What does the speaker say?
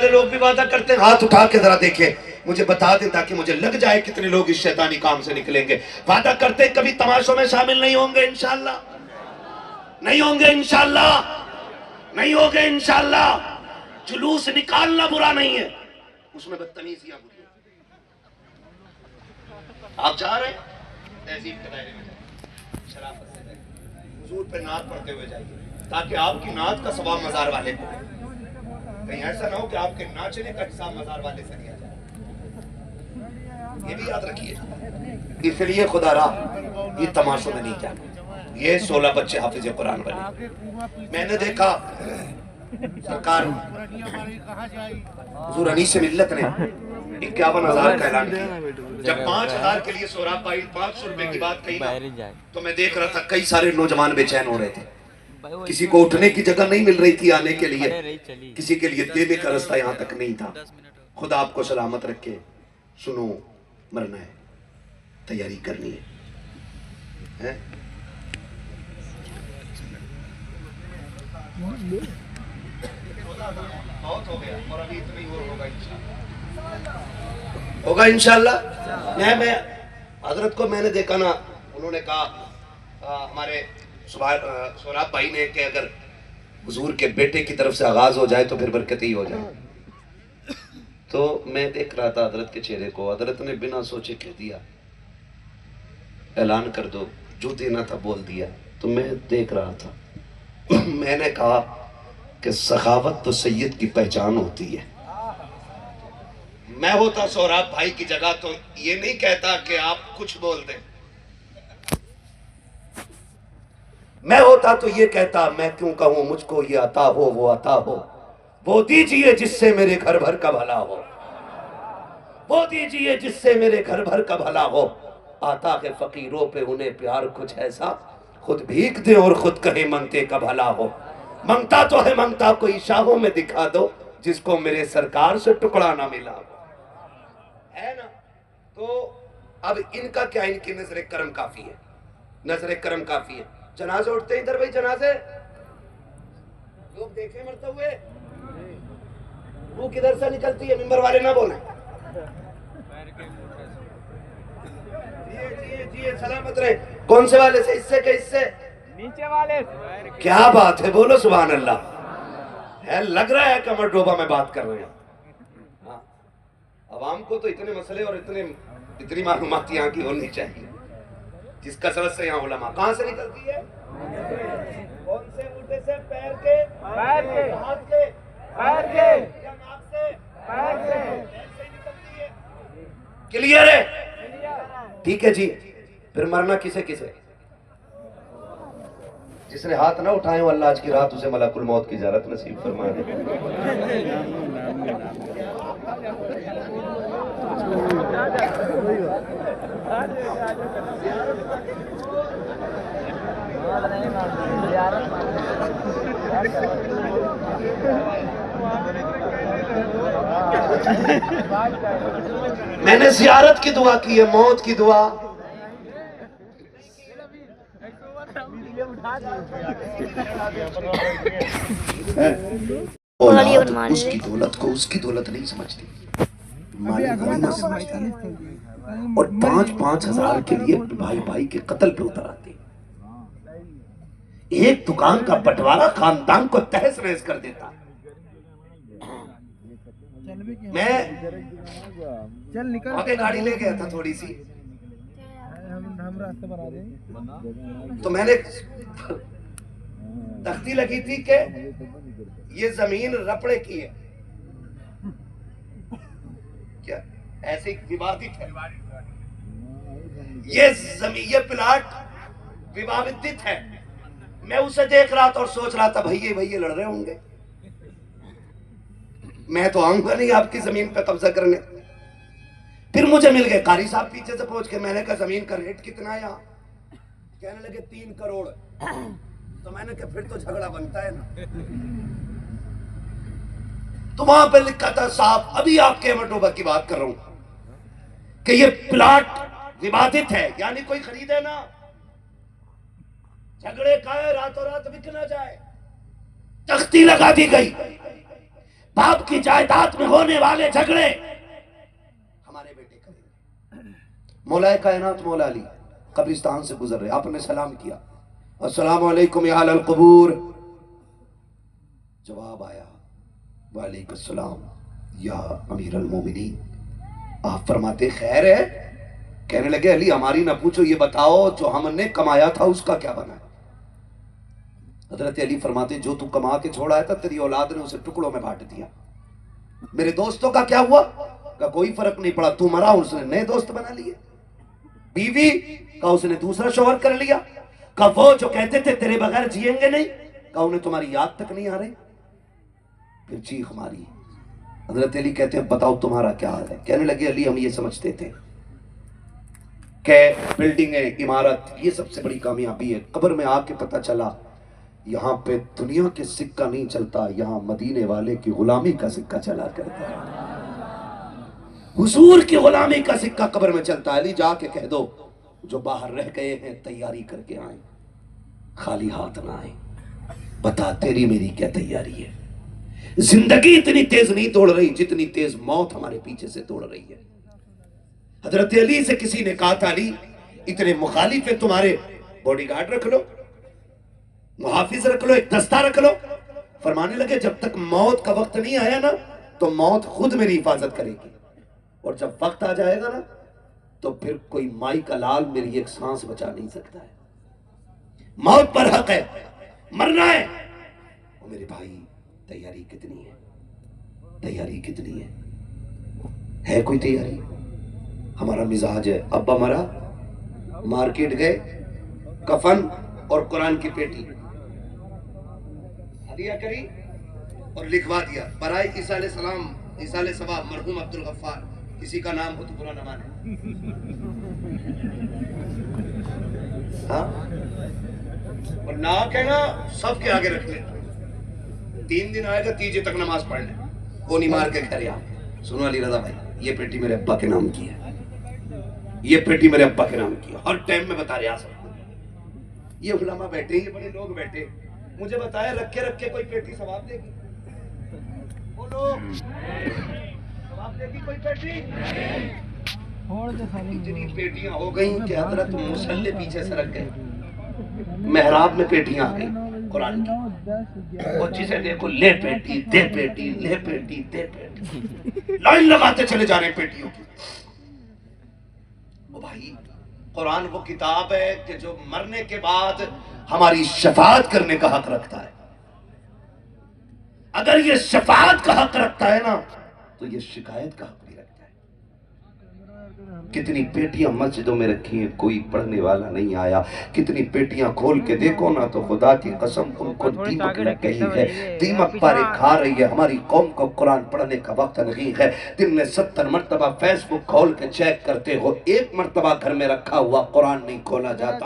लोग भी वादा करते हैं, हाथ उठा के जरा देखें, मुझे बता दें ताकि मुझे लग जाए कितने लोग इस शैतानी काम से निकलेंगे। वादा करते हैं कभी तमाशों में शामिल नहीं होंगे इंशाल्लाह, नहीं होंगे इंशाल्लाह, नहीं होंगे इंशाल्लाह। जुलूस निकालना बुरा नहीं है, उसमें बदतमीजियां बुरी है। आप जा रहे हैं तहजीब के दायरे में, शराफत से जाइए, हुजूर पे नात पढ़ते हुए जाइए, ताकि आपकी नात का सवाब मजार वाले को। कहीं ऐसा ना हो कि आपके नाचने का हिसाब मजार वाले से लिया जाए, ये भी याद रखिए। इसलिए खुदा रहा ये तमाशों में नहीं जाना। ये 16 बच्चे हाफिज कुरान बने। मैंने देखा सरकार हुजूर अनीस मिल्लत ने 51,000 का ऐलान किया। जब 5,000 के लिए सोहराब भाई 500 रुपए की बात कही ना, तो मैं देख रहा था कई सारे नौजवान बेचैन हो रहे थे। किसी को उठने की जगह नहीं मिल रही थी आने के लिए, किसी के लिए देने का रास्ता यहाँ तक नहीं था। खुदा आपको सलामत रखे। सुनो, मरना है, तैयारी करनी है? बहुत हो गया और अभी इतना ही होगा इंशाल्लाह, होगा इंशाल्लाह। मैं हजरत को मैंने देखा ना, उन्होंने कहा हमारे सोहराब भाई ने कि अगर हुजूर के बेटे की तरफ से आगाज हो जाए तो फिर बरकत ही हो जाए। तो मैं देख रहा था हजरत के चेहरे को, हजरत ने बिना सोचे कह दिया ऐलान कर दो, जो देना था बोल दिया। तो मैं देख रहा था, मैंने कहा कि सखावत तो सैयद की पहचान होती है। मैं होता सोहराब भाई की जगह तो ये नहीं कहता कि आप कुछ बोल दें, मैं होता तो ये कहता मैं क्यों कहूं, मुझको ये अता हो वो अता हो, वो दीजिए जिससे मेरे घर भर का भला हो, वो दीजिए जिससे मेरे घर भर का भला हो। आता के फकीरों पे उन्हें प्यार कुछ ऐसा, खुद भीख दे और खुद कहे मंगते का भला हो। मंगता तो है मंगता कोई शाहों में दिखा दो, जिसको मेरे सरकार से टुकड़ा ना मिला है ना। तो अब इनका क्या, इनकी नजर करम काफी है, नजर करम काफी है। जनाजे उठते इधर भाई, जनाजे लोग देखे मरते हुए, वो किधर से निकलती है, मिंबर वाले ना बोले। जी सलामत रहे। कौन से वाले से, इससे के इससे नीचे वाले? क्या बात है, बोलो सुभान अल्लाह। है लग रहा है कमर डोबा में बात कर रहे हैं। हाँ, अवाम को तो इतने मसले और इतनी मालूमात यहाँ की होनी चाहिए, जिस कसरत से यहाँ उलमा कहाँ से निकलती है, कौन से बूटे से, पैर के, हाथ के, पैर के, या नाक से, पैर से निकलती है। क्लियर है? ठीक है जी। फिर मरना किसे किसे? जिसने हाथ ना उठाए वो अल्लाह आज की रात उसे मलकुल मौत की ज़ियारत नसीब फरमा दे। मैंने ज़ियारत की दुआ की है, मौत की दुआ उसकी दौलत को उसकी दौलत नहीं समझती, और 5-5 हजार के लिए भाई भाई के कत्ल पे उतर आते। एक दुकान का बंटवारा खानदान को तहस नहस कर देता। मैं आगे गाड़ी ले गया था थोड़ी सी, हम रास्ते बना देंगे, तो मैंने तख्ती लगी थी कि ये जमीन रपड़े की है, क्या ऐसे विवादित है, ये जमीन, ये प्लाट विवादित है। मैं उसे देख रहा था और सोच रहा था भैया लड़ रहे होंगे, मैं तो आऊंगा नहीं आपकी जमीन पे कब्जा करने। फिर मुझे मिल गए कारी साहब पीछे से पहुंच के, मैंने कहा जमीन का रेट कितना है यहाँ? कहने लगे 3 करोड़। तो मैंने कहा फिर तो झगड़ा बनता है ना। तो वहां पे लिखा था साहब, अभी आपके अमरडोबा की बात कर रहा हूं, कि ये प्लाट विवादित है, यानी कोई खरीदे ना, झगड़े का है, रातों रात बिक ना जाए। तख्ती लगा दी गई, बाप की जायदाद में होने वाले झगड़े हमारे बेटे करेंगे। मौलाए कायनात मौला अली कब्रिस्तान से गुजर रहे, आपने सलाम किया, अस्सलाम वालेकुम या अहल कबूर। जवाब आया वालेकुम सलाम या अमीर अल मोमिनीन। आप फरमाते खैर है? कहने लगे अली हमारी ना पूछो, ये बताओ जो हमने कमाया था उसका क्या बना? हजरत अली फरमाते जो तू कमा के छोड़ आया था तेरी औलाद ने उसे टुकड़ों में बांट दिया। मेरे दोस्तों का क्या हुआ? का कोई फर्क नहीं पड़ा, तू मरा उसने नए दोस्त बना लिए। बीवी का उसने दूसरा शौहर कर लिया। का वो जो कहते थे तेरे बगैर जिएंगे नहीं, का उन्हें तुम्हारी याद तक नहीं आ रही। फिर चीख मारी। हजरत अली कहते हैं बताओ तुम्हारा क्या हाल है? कहने लगे अली हम ये समझते थे कि बिल्डिंग है, इमारत, ये सबसे बड़ी कामयाबी है। कब्र में आके पता चला यहाँ पे दुनिया के सिक्का नहीं चलता, यहाँ मदीने वाले की गुलामी का सिक्का चला करता है। हुजूर की गुलामी का सिक्का कब्र में चलता है। अली जाके कह दो जो बाहर रह गए हैं तैयारी करके आए, खाली हाथ ना आए। बता तेरी मेरी क्या तैयारी है? जिंदगी इतनी तेज नहीं दौड़ रही जितनी तेज मौत हमारे पीछे से दौड़ रही है। हजरत अली से किसी ने कहा था अली इतने मुखालिफ है तुम्हारे, बॉडीगार्ड रख लो, मुहाफिज रख लो, एक दस्ता रख लो। फरमाने लगे जब तक मौत का वक्त नहीं आया ना तो मौत खुद मेरी हिफाजत करेगी, और जब वक्त आ जाएगा ना तो फिर कोई माई का लाल मेरी एक सांस बचा नहीं सकता है। मौत पर हक है, मरना है। और मेरे भाई तैयारी कितनी है? तैयारी कितनी है कोई तैयारी? हमारा मिजाज है अब्बा मरा, मार्केट गए, कफन और कुरान की पेटी हदिया करी और लिखवा दिया बराए ईसा सलाम, ईसा सवाब मरहूम अब्दुल गफ्फार। किसी का नाम हो तो बुरा न माने। हाँ? और ना कहना सबके आगे रख ले। 3 दिन आएगा, तीजे तक नमाज पढ़ ले, वो नहीं मार के घर आ। सुनो अली रजा भाई, ये पेटी मेरे अब्बा के नाम की है, ये पेटी मेरे अब्बा के नाम की है। हर टाइम में बता रहा सबको। ये उलमा बैठे, ये बड़े लोग बैठे, मुझे बताया रख के कोई पेटी सवाब देगी? बोलो सवाब देगी कोई पेटी? इतनी पेटियां हो गई कि हजरत मुसल्ले पीछे से रख गए, मेहराब में पेटियां आ गई कुरान की। और जिसे देखो ले पेटी दे पेटी, ले पेटी दे पेटी, लाइन लगाते चले जा रहे पेटियों की। ओ भाई कुरान वो किताब है कि जो मरने के बाद हमारी शफाअत करने का हक रखता है। अगर ये शफाअत का हक रखता है ना तो ये शिकायत का हक भी रखता है। कितनी पेटियां मस्जिदों में रखी हैं, कोई पढ़ने वाला नहीं आया। कितनी पेटियां खोल के देखो ना तो खुदा की कसम उनको दीमक लग गई है, दीमक पारे खा रही है। हमारी कौम को कुरान पढ़ने का वक्त नहीं है। दिन में 70 मरतबा फेसबुक खोल के चेक करते हो, 1 मरतबा घर में रखा हुआ कुरान नहीं खोला जाता।